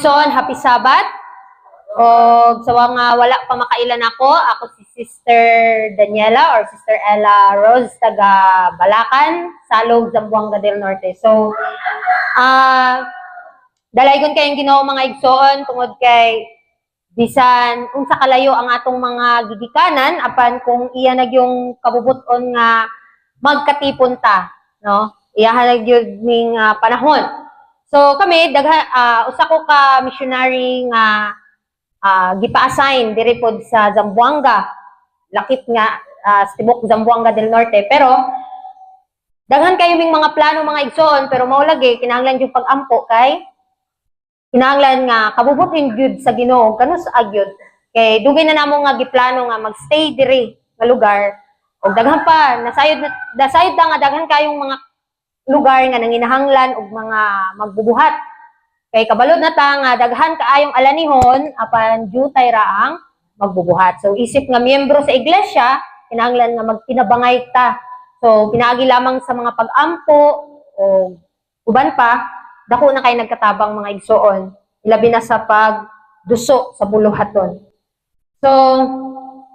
igsoon, happy Sabat. O sa mga wala pa makailan ako si Sister Daniela or Sister Ella Rose, taga Balacan, Salog, Zamboanga del Norte. So, dalaygon kayong Ginoo mga igsoon tungod kay bisan unsa kalayo ang atong mga gigikanan apan kung iya nagyong kabubuton nga magkatipon ta, no? Iyahan nagyud ning panahon. So kami usa ko ka missionary nga gipa-assign diri pod sa Zamboanga. Lakip nga sa tibok Zamboanga del Norte, pero daghan kayo ming mga plano mga igsoon, pero mao lagi kinahanglan jud pag-ampo kay kinahanglan nga kabubutin gyud sa Ginoo kanus agyud kay dugay na namo nga giplano nga magstay diri nga lugar og daghan pa nasayod nga daghan kayong mga lugar nga nanginahanglan og mga magbubuhat kay kabalod na ta nga daghan kaayong alanihon apan jutay ra ang magbubuhat. So isip nga miyembro sa iglesia kinahanglan nga magpinabangay ta. So pinaagi lamang sa mga pag-ampo o uban pa dako na kay nagkatabang mga igsoon, ilabi na sa pagduso sa buluhaton. So,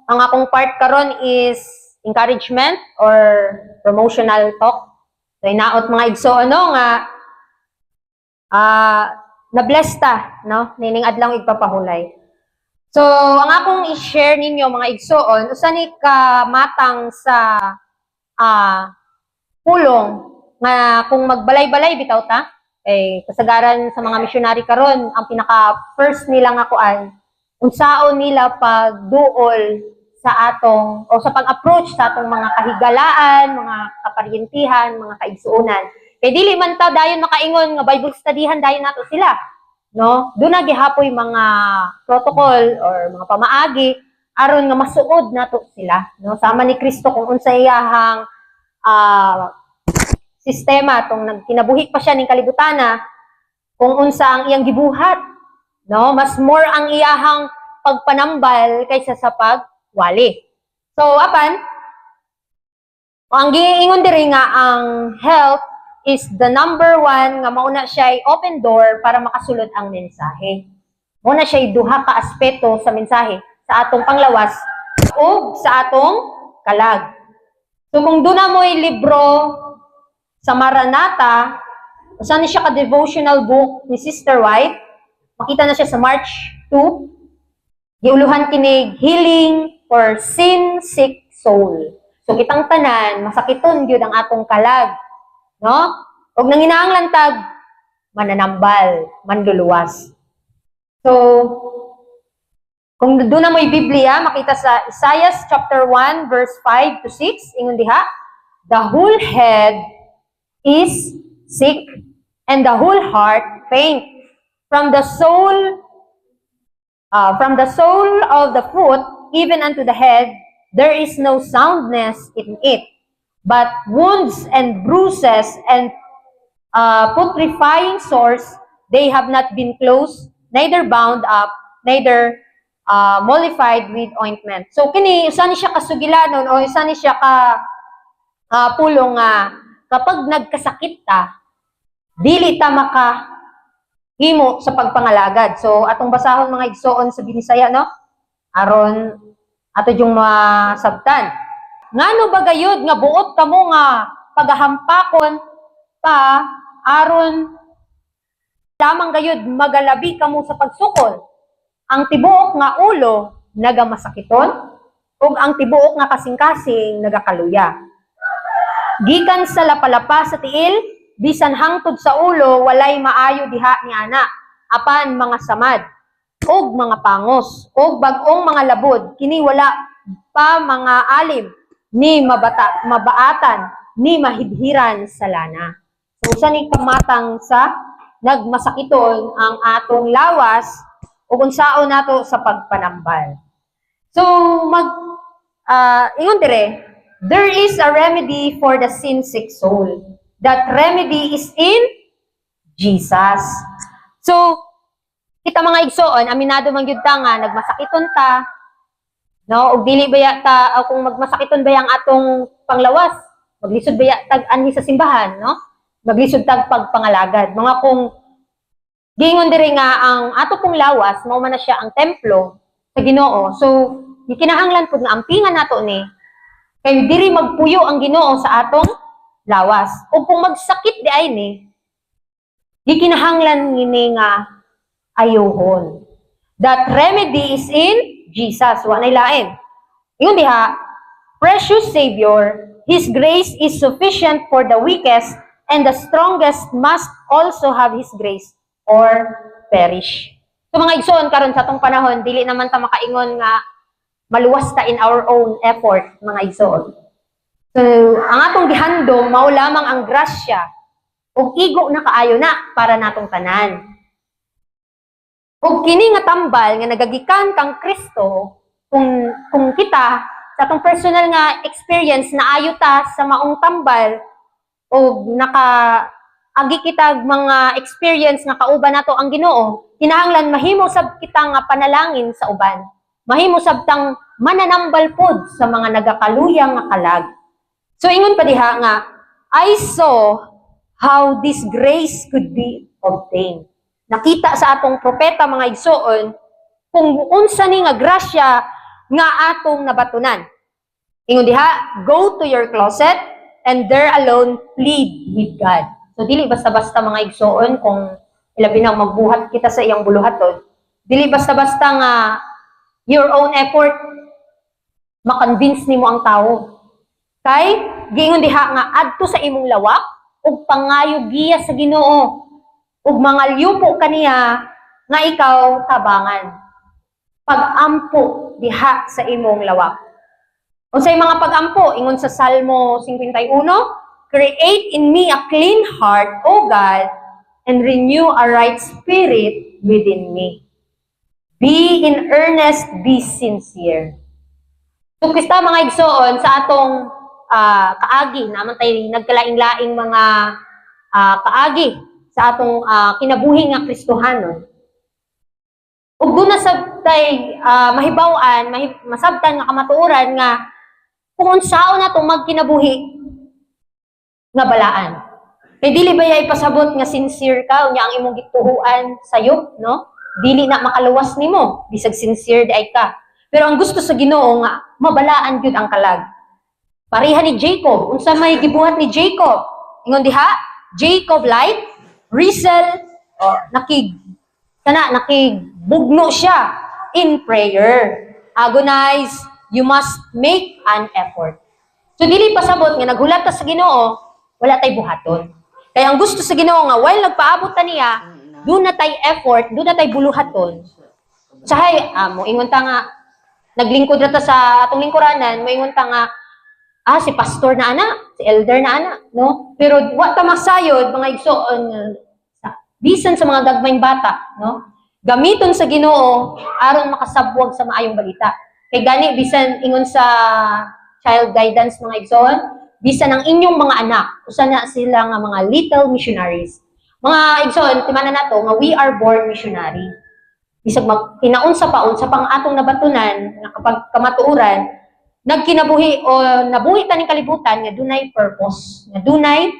ang akong part karon is encouragement or promotional talk. So, inaot mga igsoon no nga na-bless ta, no? Nining adlaw igpapahulay. So, ang akong i-share ninyo mga igsoon, usa ni ka matang sa pulong nga kung magbalay-balay bitaw ta, kasagaran sa mga missionary karon ang pinaka first nila nga kuan unsaon nila pagduol sa atong o sa pag-approach sa atong mga kahigalaan, mga kaparyentihan, mga kaigsuonan. Kay dili man ta dayon makaingon nga Bible studyhan dayon nato sila, no? Doon na gihapoy mga protocol or mga pamaagi aron nga masuod nato sila, no? Sama ni Kristo kung unsa iyahang sistema tong nagkinabuhi pa siya ning kalibutana kung unsa ang iyang gibuhat, no? Mas more ang iyahang pagpanambal kaysa sa pagwali. So apan ang giingon diri nga ang health is the number one nga mauna siya open door para makasulod ang mensahe. Mauna siya duha ka aspeto sa mensahe sa atong panglawas o sa atong kalag. So kung doon na mo'y libro sa Maranatha, usa ni siya ka-devotional book ni Sister White. Makita na siya sa March 2. Giuluhan kinig Healing for Sin-Sick Soul. So kitang tanan, masakiton gyud ang atong kalag, no? Og nanginahanglan tag mananambal, manluluwas. So kung doon na mo'y Biblia, makita sa Isaiah chapter 1 verse 5 to 6, ingon diha, the whole head is sick, and the whole heart faint. From the sole of the foot, even unto the head, there is no soundness in it. But wounds and bruises and putrefying sores, they have not been closed, neither bound up, neither mollified with ointment. So kini usa ni siya kasugilanon o usa ni siya ka pulong nga kapag nagkasakit ta, dili ta makahimo sa pagpangalagad. So, atong basahon mga igsoon sa Binisaya, no? Aron, ato yung masabtan. Ngano ba gayud nga buot kamo nga pagahampakon pa, aron lamang gayud magalabi kamo sa pagsukol. Ang tibuok nga ulo, nagamasakiton, ug ang tibuok nga kasing-kasing, nagakaluya. Gikan sa lapalapa sa tiil, bisan hangtod sa ulo, walay maayo diha ni ana. Apan mga samad, og mga pangos, og bag-ong mga labod, kini wala pa mga alim, ni mabaatan, ni mahibhiran sa lana. So, usa ni kamatang sa nagmasakiton ang atong lawas, o unsaon nato sa pagpanambal. So, ingon dire, there is a remedy for the sin-sick soul. That remedy is in Jesus. So, kita mga igsoon, aminado man gyud ta nga nagmasakiton ta, no? Og dili baya ta kung magmasakiton baya ang atong panglawas, maglisod baya tag anhi sa simbahan, no? Maglisod tag pagpangalagad. Mga kung Giingon diri nga ang ato pong lawas mao man na siya ang templo sa Ginoo. So gikinahanglan pud nga ampingan nato ni kay diri magpuyo ang Ginoo sa atong lawas. O kung magsakit di ay ni gikinahanglan ngini nga ayohon. That remedy is in Jesus. Wa nay lain. Ingon diha, precious Savior, His grace is sufficient for the weakest, and the strongest must also have His grace or perish. So mga igsoon karon sa atong panahon, dili naman ta makaingon nga maluwas ta in our own effort, mga igsoon. So ang atong gihandom mao lamang ang grasya ug igo na kaayo na para natong tanan. Ug kini nga tambal nga nagagikan kang Kristo, kung kita sa atong personal nga experience naayo ta sa maong tambal o agi kita mga experience nga kauban nato ang Ginoo, kinahanglan mahimo sab kita nga panalangin sa uban. Mahimo sab tang mananambal pod sa mga nagakaluyang nga kalag. So ingon pa diha nga, I saw how this grace could be obtained. Nakita sa atong propeta mga igsoon kung unsa ni nga grasya nga atong nabatunan. Ingon diha, go to your closet and there alone plead with God. So dili basta-basta mga igsoon kung ilabi na magbuhat kita sa iyang buluhaton. Dili basta-basta nga your own effort makonvince nimo ang tao. Kay giingon diha nga adto sa imong lawak ug pangayo giya sa Ginoo ug mga liupo kaniya nga ikaw tabangan. Pag-ampo diha sa imong lawak. Unsay mga pag-ampo ingon sa Salmo 51, create in me a clean heart, O God, and renew a right spirit within me. Be in earnest, be sincere. So, kista mga igsoon, sa atong kaagi, naman tayo nagkalaing-laing mga kaagi sa atong kinabuhi nga Kristohanon. Ug doon na sabtay mahibaw-an, masabtan nga kamatuoran nga kung unsaon na itong magkinabuhi nga balaan. Kay dili ba yay pasabot nga sincere ka unya ang imong gituhuan sayop, no? Dili na makaluwas nimo bisag sincere di ay ka. Pero ang gusto sa Ginoo nga mabalaan gyud ang kalag. Pareha ni Jacob, unsa may gibuhat ni Jacob? Ingon diha, Jacob light, wrestle, nakigbugno siya in prayer. Agonize, you must make an effort. So dili pasabot nga naghulat ta sa Ginoo, wala tay buhaton. Kaya ang gusto sa Ginoo nga while nagpaabot ta niya, doon na tay effort, doon na tay buluhaton. Sahay mo ingon ta nga naglingkod ra ta sa atong lingkuranan, moingon ta nga si pastor na ana, si elder na ana, no? Pero wa ta masayod mga igsoon bisan sa mga gagmayng bata, no? Gamiton sa Ginoo aron makasabwag sa maayong balita. Kay gani bisan ingon sa child guidance mga igsoon, bisan ang inyong mga anak, usa na sila nga mga little missionaries. Mga igsoon, timanan nato nga we are born missionary. Bisag hinaon sa pang atong nabatunan nga kapag kamatuoran, nagkinabuhi o nabuhi ta ning kalibutan nga dunay purpose, nga dunay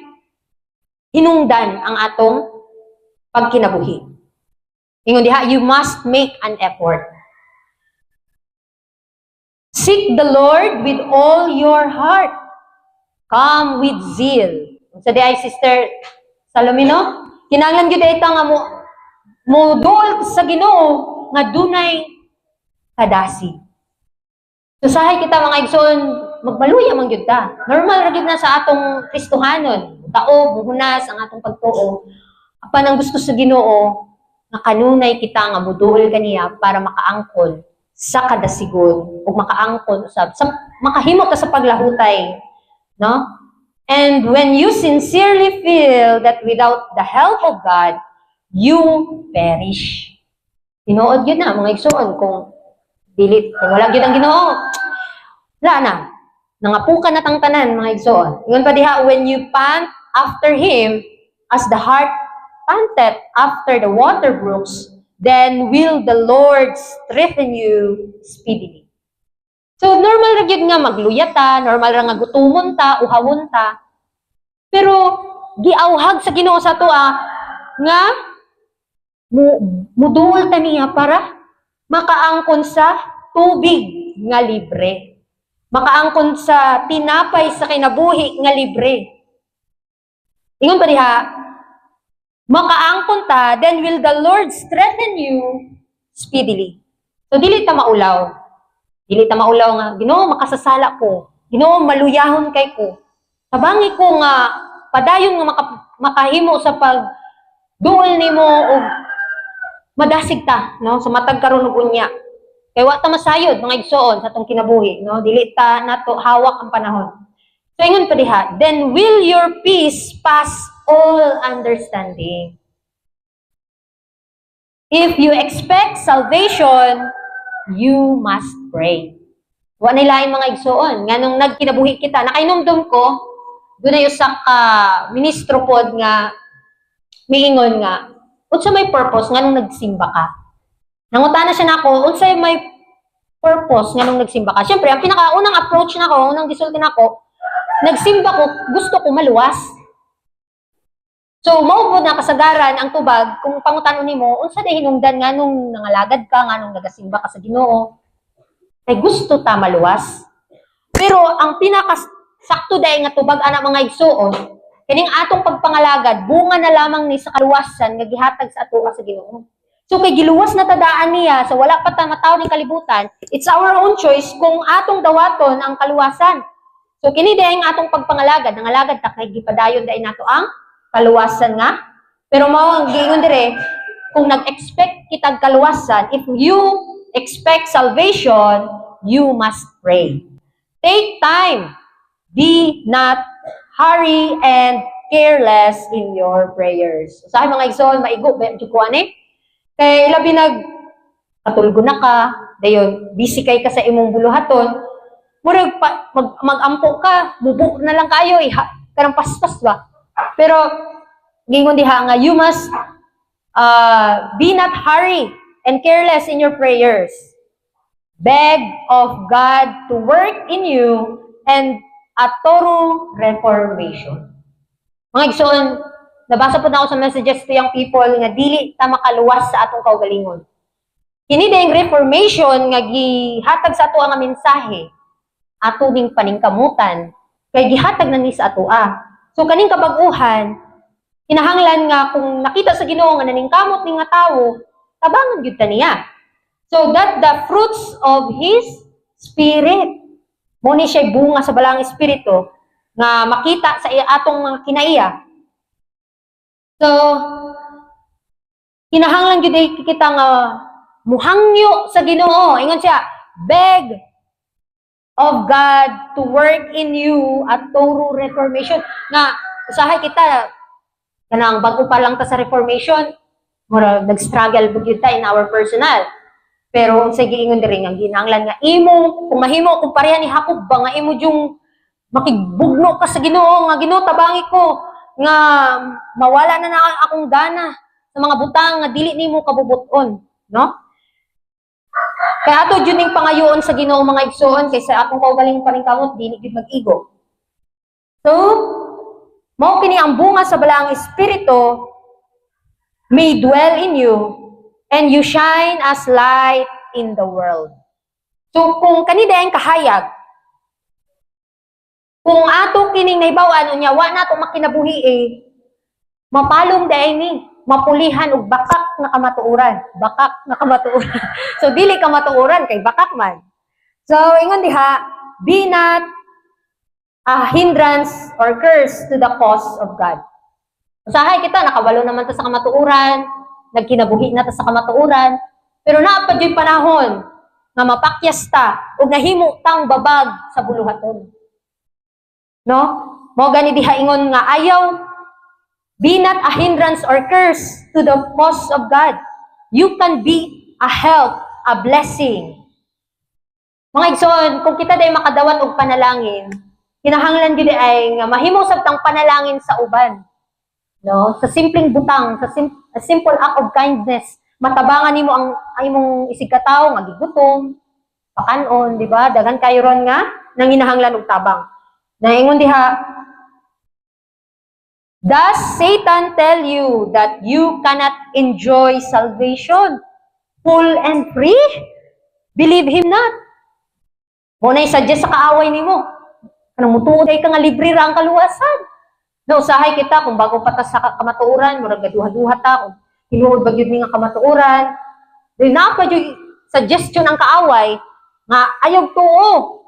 hinungdan ang atong pagkinabuhi. Ingon diha, you must make an effort. Seek the Lord with all your heart. Come with zeal. Sa di ay Sister Salomino, kinahanglan gyud ita nga mo duol sa Ginoo nga dunay kadasi. So sahay kita mga igsoon, magmaluya man gyud ta. Normal ra gyud na sa atong Kristohanon. Taob, muhunas ang atong pagtuo. Apan ang gusto sa Ginoo nga kanunay kita nga muduol kaniya para makaangkon sa kadasigon ug makaangkon usab sa makahimo ta sa paglahutay, no? And when you sincerely feel that without the help of God, you perish. Tinuod yun na, mga igsoon, kung wala yun ang Ginoo, wala na. Nangapukan na tang tanan, mga igsoon. Yun pa diha, when you pant after Him, as the heart panteth after the water brooks, then will the Lord strengthen you speedily. So, normal ra gyud nga magluya ta, normal ra nga gutumon ta, uhawon ta. Pero, giawhag sa Ginoo sa toa nga Muduol ta niya para makaangkon sa tubig nga libre. Makaangkon sa tinapay sa kinabuhi nga libre. Ingon pa diha, makaangkon ta, then will the Lord strengthen you speedily. So, dili ta maulaw. Dili ta maulaw nga, Ginoo, makasasala ko. Ginoo, maluyahon kay ko. Tabangi ko nga, padayon nga makahimo sa pagduol nimo o madasig ta, no? Sa matag karon ug unya. Kay wa ta masayod mga igsoon sa atong kinabuhi, no? Dili ta nato hawak ang panahon. So ingon pa diha, then will your peace pass all understanding. If you expect salvation, you must pray. Wa na lain mga igsoon, nganong nagkinabuhi kita, nakainumdum ko, dunay usa ka ministro pod nga miingon nga, unsa may purpose nganong nagsimba ka? Nangutana siya nako, unsay may purpose nganong nagsimba ka? Syempre, ang pinakaunang approach nako, unang gisulti nako, nagsimba ko, gusto ko maluwas. So, mao na kasagaran ang tubag kung pangutanon nimo, unsa day hinungdan nganong nangalagad ka, nganong nagasimba ka sa Ginoo? Ay gusto ta maluwas. Pero ang pinakasakto day nga tubag ana mga igsuon, kining atong pagpangalagad, bunga na lamang ni sa kaluwasan nga gihatag sa ato sa Ginoo. So kay giluwas na tadaan niya sa wala pa ta mataw ning kalibutan, it's our own choice kung atong dawaton ang kaluwasan. So kini day ang atong pagpangalagad, nangalagad ta kay gipadayon day nato ang kaluwasan nga. Pero mao ang giingon dire, kung nag-expect kitag kaluwasan, if you expect salvation, you must pray. Take time. Be not hurry and careless in your prayers. Sa mga igsoon, maigo, jukuan eh. Kay labi katulgo na ka, dayon, busy kay ka sa imong buluhaton, murag mag-ampo ka, bubu na lang kayo, karang paspas ba? Pero, gingon diha nga, you must be not hurry and careless in your prayers. Beg of God to work in you and a thorough reformation. Mga igsoon, nabasa po na ako sa messages to young people nga dili ta makaluwas sa atong kaugalingon. Kini dayong reformation nga gihatag sa ato nga mensahe, ato ning paningkamutan, kay gihatag na ni sa atoa. So kaning kabag-uhan, kinahanglan nga kung nakita sa Ginoo nga naningkamot ning nga tawo, tabangan gyud ta niya. So that the fruits of His Spirit, mo ni siya bunga sa balang espiritu nga makita sa atong mga kinaiya. So, kinahanglan gyud kita nga muhangyo sa Ginoo. Ingon siya, beg of God to work in you a thorough reformation. Na usahay kita kanang bago pa lang ta sa reformation, murag nag-struggle gyud ta in our personal. Pero ang sige ingon diri nga ginahanglan nga imo kung mahimo kung pareha ni Jacob ba nga imo yung makigbugno ka sa Ginoo nga Ginoo tabangi ko nga mawala na akong gana sa mga butang nga dili nimo kabubuton, no? Kaya ato jud ning pangayoon sa Ginoo mga igsoon kaysa akong kaugaling paningkamot dili gid mag-igo. So, mao kini ang bunga sa balaang espiritu may dwell in you and you shine as light in the world. So, kung kanida ang kahayag, kung ato kining nahibawan, unya, wa na ito makinabuhi mapalong dahil ni, mapulihan og bakak na kamatuuran. Bakak na kamatuuran. So, dili kamatuuran, kay bakak man. So, ingon diha, be not a hindrance or curse to the cause of God. Usahay kita, nakabalo naman ta sa kamatuuran, nagkinabuhi na ta sa kamatuuran, pero naapad yung panahon nga mapakyas ta ug nahimo tang babag sa buluhaton. No? Mo gani diha ingon nga ayaw, be not a hindrance or curse to the cause of God. You can be a help, a blessing. Mga igsoon, kung kita day makadawat og panalangin, kinahanglan gyud ay nga mahimo sabtang panalangin sa uban. No, sa simpleng butang, sa a simple act of kindness, matabangan nimo ang imong isig ka tawo nga gigutom, pakanon, di ba? Dagan kayo ron nga nanginahanglan og tabang. Naingon diha, Does Satan tell you that you cannot enjoy salvation full and free? Believe him not. Muna i-suggest sa kaaway nimo. Kanang mutuoday ka nga libre ra ang kaluwasan. Nausahay kita kung bago patas sa kamatuoran, murag gaduha-duha ta kung tinuod ba gyud ni nga kamatuoran. Di na pa yung suggestion ang kaaway nga ayaw tuo.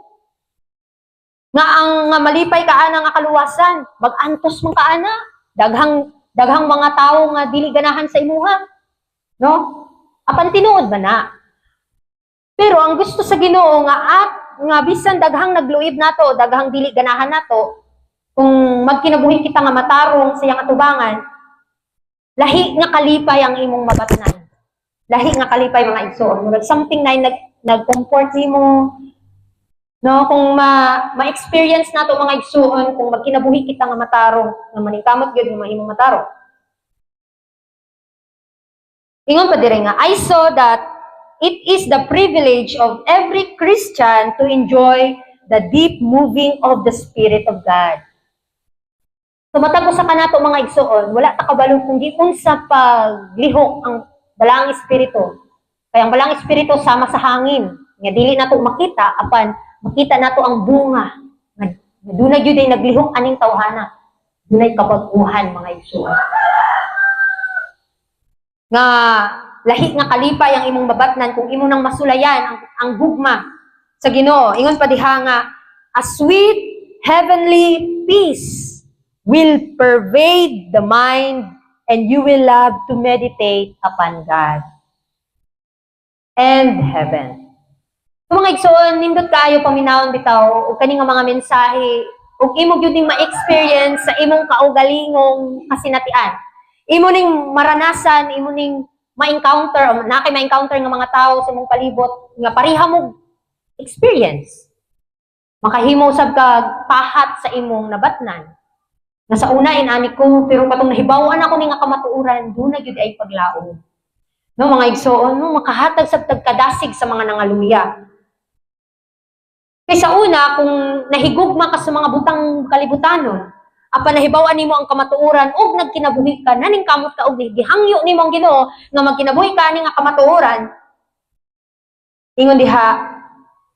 Nga ang nga malipay kaana nga kaluwasan, mag-antos mong kaana. Daghang mga tao nga dili ganahan sa imuha. No? Apan tinuod ba na? Pero ang gusto sa Ginoo nga bisan daghang nagluib nato, daghang dili ganahan nato, kung magkinabuhi kita nga matarong sa iyang atubangan, lahi nga kalipay ang imong mabatnan. Lahi nga kalipay mga igsoon. Something na nag-comfort nimo. No, kung ma-experience nato mga igsoon, kung magkinabuhi kita nga matarong, nga maningkamot gyud nga mahimong matarong. Ingon pa dire nga, I saw that it is the privilege of every Christian to enjoy the deep moving of the Spirit of God. So matag sa kanato mga igsoon, wala ta kabalo kundi unsa paglihok ang balang espiritu. Kaya ang balang espiritu sama sa hangin, nga dili nato makita apan makita nato ang bunga. Dunay gyud ay naglihok aning tawhana. Dunay kabag-uhan mga igsoon. Nga lahi nga kalipay ang imong mabatnan kung imo nang masulayan ang gugma sa Ginoo. Ingon pa diha nga, a sweet heavenly peace will pervade the mind and you will love to meditate upon God and heaven. So mga igsoon, nindot kaayo paminawon bitaw og kani nga mga mensahe ug imo gyud ning ma-experience sa imong kaugalingong kasinatian. Imo ning maranasan, imo ning ma-encounter o na kay ma-encounter nga mga tao sa imong palibot nga pareha mo experience. Makahimo sab kag pahat sa imong nabatnan. Nga sa una inani ko pero katong nahibaw-an ako ni nga kamatuoran, dunay gyud ay paglaom. No mga igsoon, no makahatag sa tagkadasig sa mga nangaluya. Kay sa una, kung nahigugma ka sa mga butang kalibutanon, apan nahibaw-an nimo ang kamatuoran ug nagkinabuhi ka, naning kamot ka og gihangyo nimo ang Ginoo nga magkinabuhi ka ani nga kamatuoran. Ingon diha,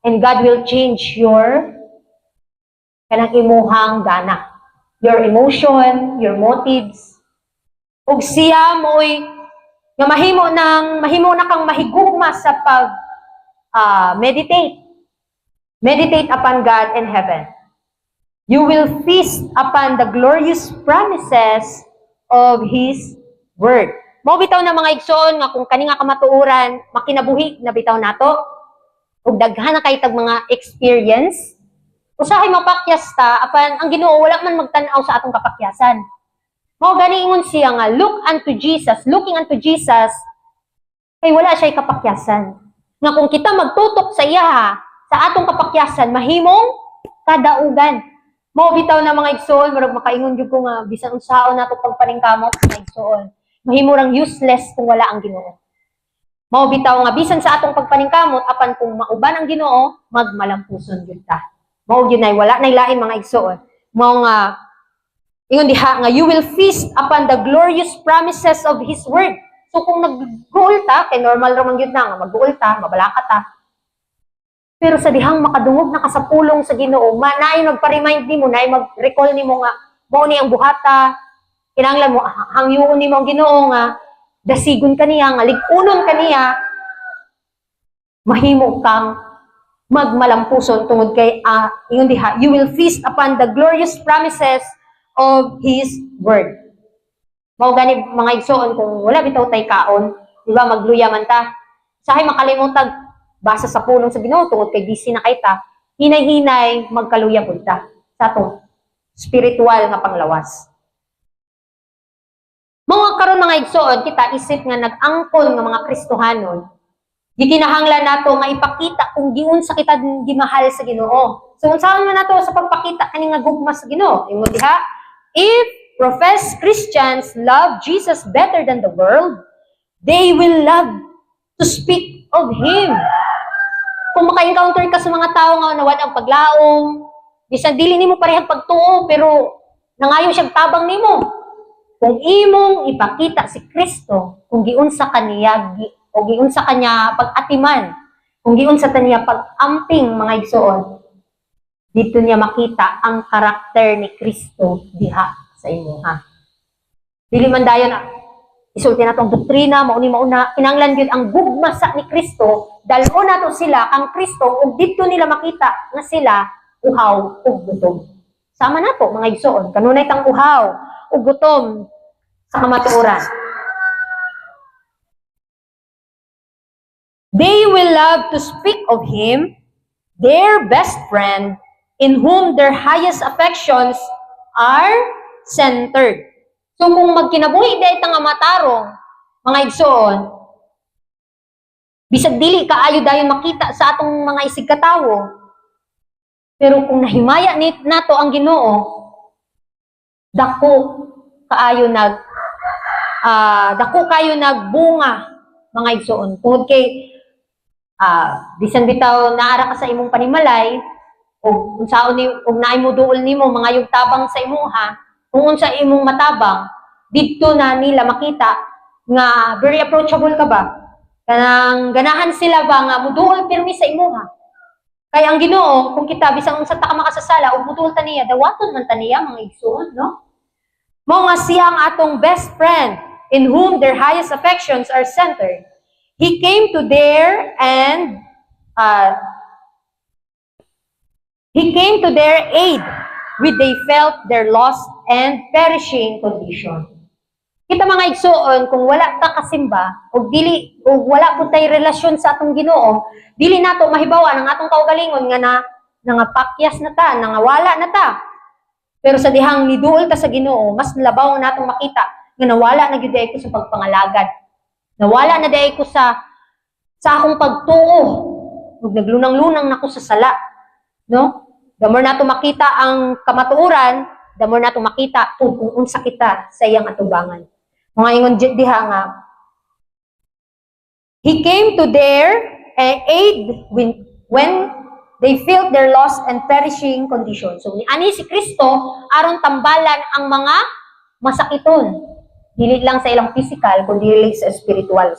and God will change your kanang imuhang gana, your emotion, your motives. Ug siya mo'y nga mahimo na kang mahigugma sa pag meditate. Meditate upon God and heaven. You will feast upon the glorious promises of His Word. Mao bitaw na mga igsoon nga kung kani nga kamatuoran, makinabuhi na bitaw nato, ug daghan na kay tag mga experience, usahay mapakyas ta, apan ang Ginoo wala man magtan-aw sa atong kapakyasan. Mao gani ingon siya nga, look unto Jesus, looking unto Jesus, kay wala siya kapakyasan. Nga kung kita magtutok sa iya, sa atong kapakyasan, mahimong kadaugan. Mao bitaw na mga igsoon, murag makaingon jud ko nga bisan unsaon nato pagpaningkamot sa igsoon. Mahimo rang useless kung wala ang Ginoo. Mao bitaw nga bisan sa atong pagpaningkamot apan kung mauban ang Ginoo, magmalampuson jud ta. Mao gyud nay wala nay lain mga igsoon. Mao nga ingon diha nga you will feast upon the glorious promises of His Word. So kung nag-goal ta, kay normal ra man gyud na nga mag-goal ta, mabalaka ta. Pero sa dihang makadungog na kasapulong sa Ginoo, naay magpa-remind nimo, naay mag-recall nimo nga mao ni ang buhata, kinahanglan mo hangyoon nimo ang Ginoo nga dasigon kaniya, nga lig-unon kaniya, mahimo kang magmalampuson tungod kay ingon diha, you will feast upon the glorious promises of His Word. Mao gani mga igsoon kung wala bitaw tay kaon, di ba magluya man ta, sahay makalimutag basa sa pulong sa Ginoo tungod kay busy na kay ta, hinay-hinay magkaluya pud ta sa atong spiritual nga panglawas. Mga karon mga igsoon, kita isip nga nag-angkon nga mga Kristohanon, gikinahanglan nato nga ipakita kung giunsa kita gimahal sa Ginoo. So unsaon man nato sa pagpakita kani nga gugma sa Ginoo? Ingon diha, if professed Christians love Jesus better than the world, they will love to speak of Him. Kung maka-encounter ka sa mga tao nga nawad ang paglaom, bisan dili nimo parehang pagtuo pero nangayo siyang tabang nimo. kung imong ipakita si Kristo, kung giunsa kaniya o giunsa kanya pag-atiman, kung giunsa kaniya pag-amping mga igsoon, dito niya makita ang karakter ni Kristo diha sa imo ha. Dili man dayon isulti na tong doktrina, mauna, kinanglan gyud ang gugma sa ni Kristo, dalhon nato sila ang Kristo ug dito nila makita nga sila uhaw ug gutom. Sama na po mga igsoon, kanunay tang uhaw ug gutom sa kamatuoran. They will love to speak of Him, their best friend, in whom their highest affections are centered. So kung magkinabuhi dahil nga matarong, mga igsoon, bisag dili kaayo dayon makita sa atong mga isig katawo, pero kung nahimaya nato ang Ginoo, dako kayo nagbunga mga igsoon. Tungod kay bisan bitaw naara ka sa imong panimalay o unsaon ni og naay mo duol nimo mga yugtabang sa imuha, kung unsa imong matabang, didto na nila makita nga very approachable ka ba? Kanang ganahan sila ba nga muduol pirmi sa imuha? Kaya ang Ginoo, kung kita bisang unsa ta ka makasasala ug muduol ta niya, dawaton man ta niya mga igsoon, no? Mao nga siya ang atong best friend in whom their highest affections are centered. He came to their aid when they felt their lost and perishing condition. Kita mga igsoon, kung wala ta kasimba o wala pud tay relasyon sa atong Ginoo, dili nato mahibawa ang atong kaugalingon nga nangapakyas na ta, nangawala na ta. Pero sa dihang niduol ta sa Ginoo, mas labaw natong makita nga nawala na gyud ko sa pagpangalagad. Nawala na day ko sa akong pagtuo. Ug naglunang-lunang nako sa sala, no? The more nato makita ang kamatuoran, the more nato makita kung unsa kita sa iyang atubangan. Mga ingon diha nga, He came to their aid when they felt their lost and perishing condition. So, ani si Kristo, aron tambalan ang mga masakiton. Dili lang sa ilang physical, kundi sa spiritual.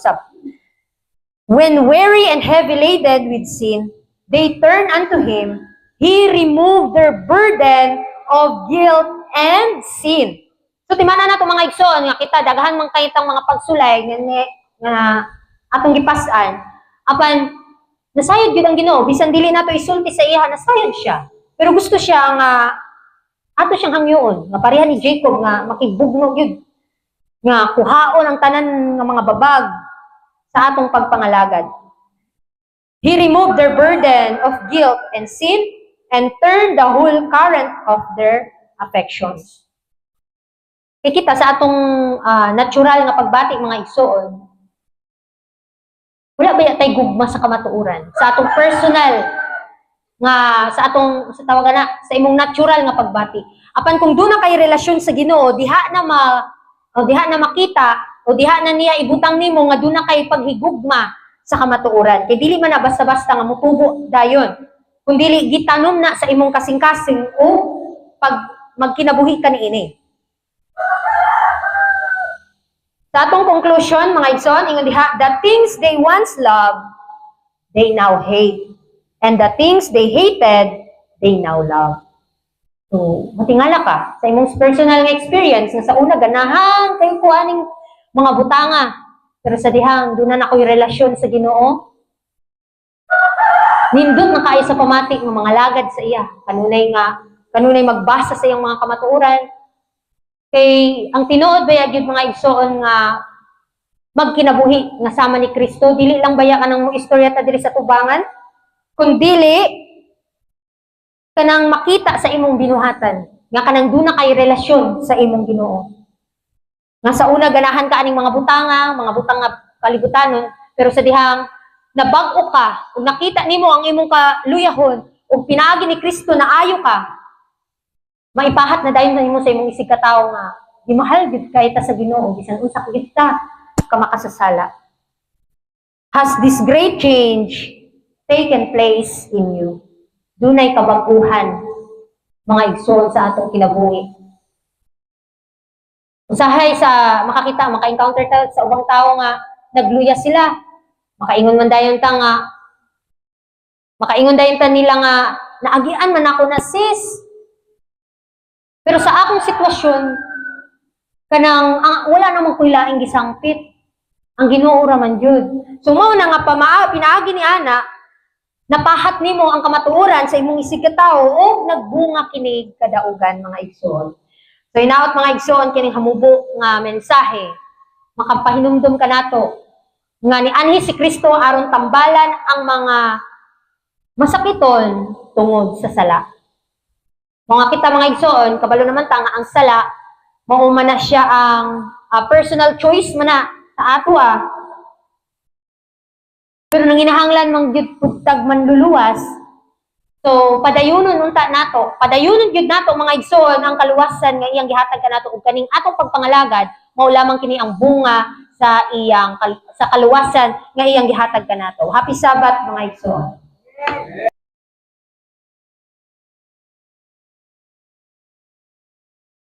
When weary and heavy laden with sin, they turn unto Him. He removed their burden of guilt and sin. So, timana na itong mga igsoon, nga kita, dagahan man kayo itong mga pagsulay, nga atong gipasan, apan, nasayod yun ang Ginoo, bisan dili nato isulti sa iya, nasayod siya. Pero gusto siya nga, ato siyang hangyoon, nga pareha ni Jacob, nga makibugnog yun, nga kuhaon ang tanan ng mga babag sa atong pagpangalagad. He removed their burden of guilt and sin, and turn the whole current of their affections. Kita sa atong natural nga pagbati mga igsoon, wala ba yatay gugma sa kamatuoran? Sa atong personal nga, sa tawagan na, sa imong natural nga pagbati. Apan kung doon na kay relasyon sa Ginoo, diha na makita, o diha na niya ibutang nimo nga doon na kay paghigugma sa kamatuoran. Kay dili man na basta-basta nga mutubo dayon. Kung dili gitanom na sa imong kasing-kasing o pag magkinabuhi ka niini. Sa atong conclusion, mga igsoon, ingon diha, the things they once loved, they now hate. And the things they hated, they now love. So, matingala ka sa imong personal nga experience na sa una ganahan kayo kuaning mga butanga. Pero sa dihang, doon na ako'y relasyon sa Ginoo. Nindot na kayo sa pamatik ng mga lagad sa iya. Kanunay magbasa sa iyang mga kamatuoran. Kay ang tinuod baya gyud mga igsoon nga magkinabuhi nga sama ni Kristo, dili lang baya kanang istorya ta diri sa tubangan, kundi kanang makita sa imong binuhatan, nga kanang duna kay relasyon sa imong Ginoo. Nga sa una ganahan ka aning mga butang nga kalibutanon, pero sa dihang nabag-o ka, ug nakita nimo ang imong kaluyahon, ug pinaagi ni Kristo na ayo ka, maipahat na dayon nimo sa imong isig katawo nga gimahal gid kay ta sa Ginoo bisan unsa gid ka makasasala. Has this great change taken place in you? Dunay kabag-uhan mga igsoon sa atong kinabuhi. Usahay sa makakita, maka-encounter ta sa ubang tao nga nagluya sila. Makaingon man dayon ta nga makaingon dayon ta nila nga naagian man ako na sis. Pero sa akong sitwasyon kanang wala namang ko'y laing gisangpit. Ang Ginoo ra man jud. So mao na nga pinaagi ni ana napahat nimo ang kamatuoran sa imong isig ka tawo o nagbunga kini kadaugan mga igsoon. So inaot mga igsoon kining hamubo nga mensahe makapahinumdum ka nato nga ni anhi si Kristo aron tambalan ang mga masakiton tungod sa sala. Mga kita mga igsoon kabalo naman ta nga ang sala mao man na siya ang personal choice man na sa ato Pero nang inahanglan mang gyud pugtag manluluwas, so padayunon unta nato, padayunon gyud nato mga igsoon ang kaluwasan nga iyang gihatag kanato ug kaning atong pagpangalagad mao lamang kini ang bunga sa iyang sa kaluwasan nga iyang gihatag kanato. Happy Sabbath mga igsoon.